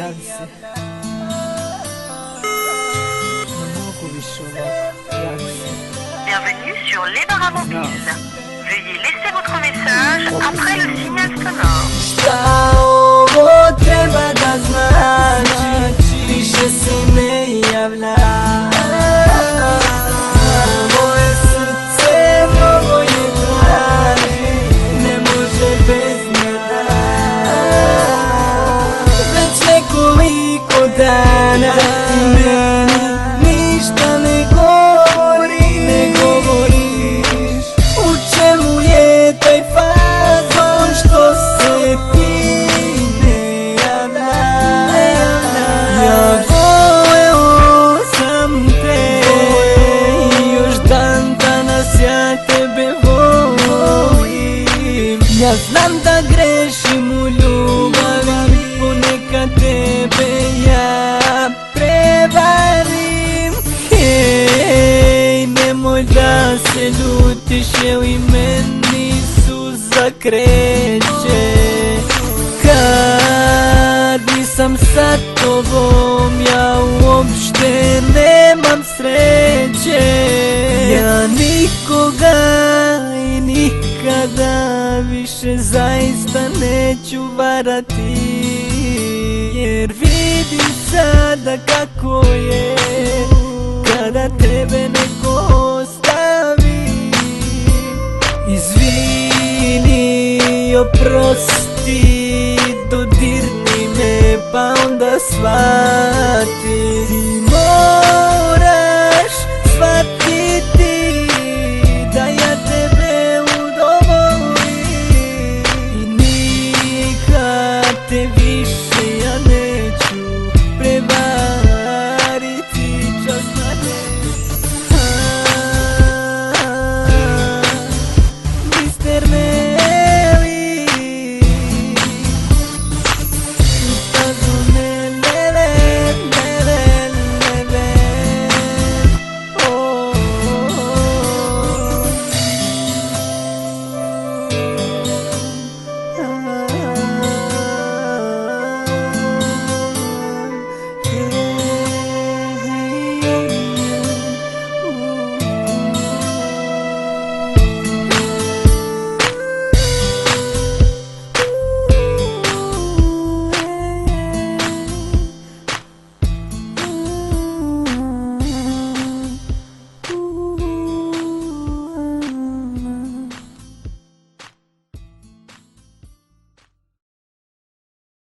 javi se. Ne mogu više ovako, javi se. Bienvenue sur les Barra Mobiles. Veuillez laisser votre message après le signal sonore. Šta ovo treba da znači, više se ne javlja. Moje srce mnogo je traži, ne može bez njega. Već nekoliko dana ti meni ništa ne govoriš. U čemu je taj fazon što se ti ne javlja? Ja voleo sam te i još dan danas ja tebe volim. Ja znam da grešim u ljubavi, ponekad tebe ja prevarim. Hej, nemoj da se ljutiš, jer i meni suza kreće. Kad nisam sa tobom, ja uopšte nemam sreće. Ja nikoga i nikada više zaista neću varati, jer vidim sada kako je kada tebe neko ostavi. Izvini, oprosti, dodirni me pa onda shvati.